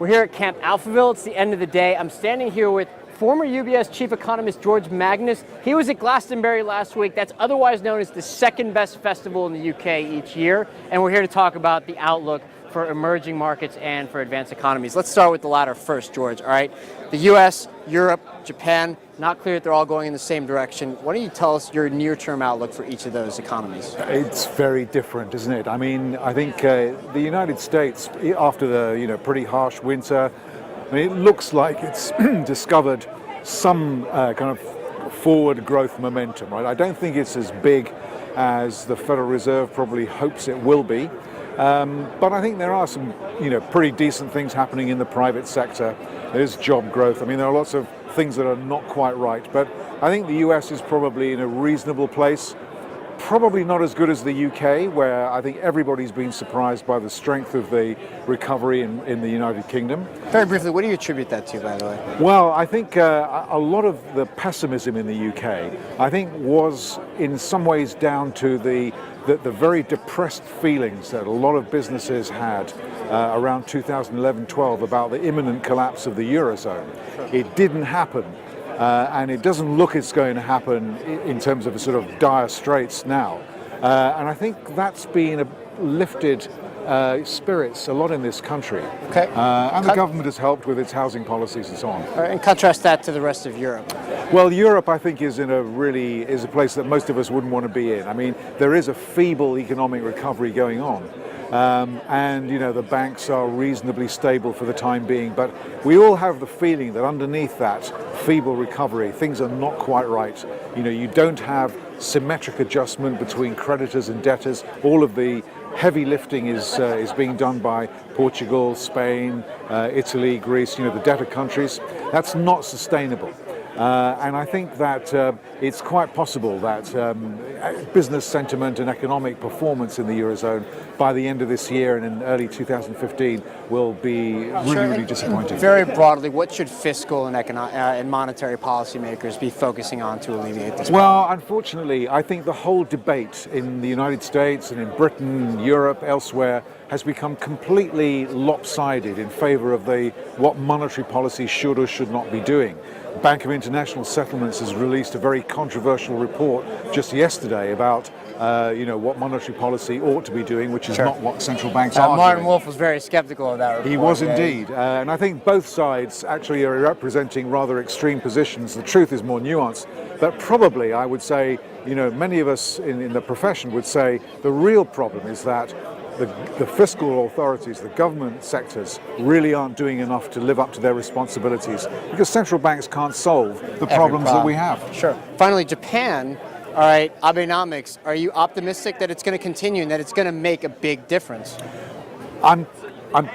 We're here at Camp Alphaville. It's the end of the day. I'm standing here with former UBS chief economist George Magnus. He was at Glastonbury last week. That's otherwise known as the second best festival in the UK each year. And we're here to talk about the outlook for emerging markets and for advanced economies. Let's start with the latter first, George. All right. The US, Europe, Japan, not clear that they're all going in the same direction. Why don't you tell us your near-term outlook for each of those economies? It's very different, isn't it? I mean, I think the United States, after the pretty harsh winter, it looks like it's discovered some kind of forward growth momentum, right? I don't think it's as big as the Federal Reserve probably hopes it will be. But I think there are some, pretty decent things happening in the private sector. There's job growth. I mean, there are lots of things that are not quite right. But I think the US is probably in a reasonable place. Probably not as good as the UK, where I think everybody's been surprised by the strength of the recovery in the United Kingdom. Very briefly, what do you attribute that to, by the way? Well, I think a lot of the pessimism in the UK, I think, was in some ways down to the very depressed feelings that a lot of businesses had around 2011-12 about the imminent collapse of the Eurozone. It didn't happen. And it doesn't look it's going to happen in terms of a sort of dire straits now. And I think that's been lifted spirits a lot in this country. Okay. And the government has helped with its housing policies and so on. All right, and contrast that to the rest of Europe. Well, Europe, I think, is a place that most of us wouldn't want to be in. I mean, there is a feeble economic recovery going on. And the banks are reasonably stable for the time being, but we all have the feeling that underneath that feeble recovery, things are not quite right. You don't have symmetric adjustment between creditors and debtors. All of the heavy lifting is being done by Portugal, Spain, Italy, Greece, the debtor countries. That's not sustainable. And I think that it's quite possible that business sentiment and economic performance in the Eurozone by the end of this year and in early 2015 will be really disappointing. Very broadly, what should fiscal and monetary policymakers be focusing on to alleviate this problem? Well, unfortunately, I think the whole debate in the United States and in Britain, Europe, elsewhere, has become completely lopsided in favor of what monetary policy should or should not be doing. Bank of International Settlements has released a very controversial report just yesterday about what monetary policy ought to be doing, which is not what central banks are Martin doing. Wolf was very skeptical of that report. He was indeed. And I think both sides actually are representing rather extreme positions. The truth is more nuanced. But probably, I would say, many of us in the profession would say the real problem is that the fiscal authorities, the government sectors, really aren't doing enough to live up to their responsibilities because central banks can't solve the problems that we have. Sure. Finally, Japan. All right, Abenomics. Are you optimistic that it's going to continue and that it's going to make a big difference? I'm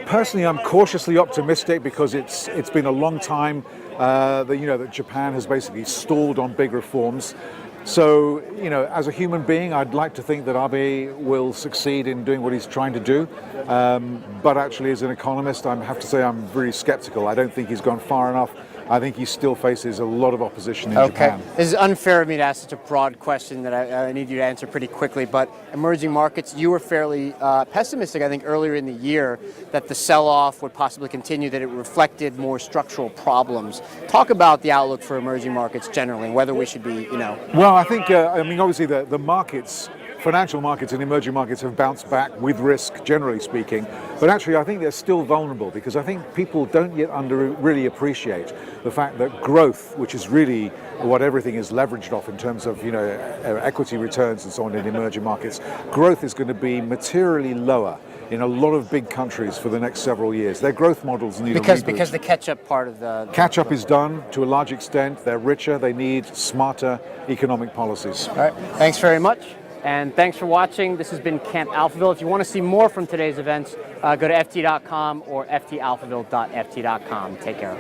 cautiously optimistic because it's been a long time that Japan has basically stalled on big reforms. So, as a human being, I'd like to think that Abe will succeed in doing what he's trying to do. But actually, as an economist, I have to say I'm very skeptical. I don't think he's gone far enough. I think he still faces a lot of opposition in Japan. This is unfair of me to ask such a broad question that I need you to answer pretty quickly, but emerging markets, you were fairly pessimistic, I think, earlier in the year that the sell-off would possibly continue, that it reflected more structural problems. Talk about the outlook for emerging markets generally, and whether we should be, Well, I think, obviously the markets, financial markets and emerging markets have bounced back with risk, generally speaking. But actually, I think they're still vulnerable because I think people don't yet really appreciate the fact that growth, which is really what everything is leveraged off in terms of equity returns and so on in emerging markets, growth is going to be materially lower in a lot of big countries for the next several years. Their growth models need a reboot. Because the catch-up part of the... Catch-up is done to a large extent. They're richer. They need smarter economic policies. All right. Thanks very much. And thanks for watching. This has been Camp Alphaville. If you want to see more from today's events, go to ft.com or ftalphaville.ft.com. Take care.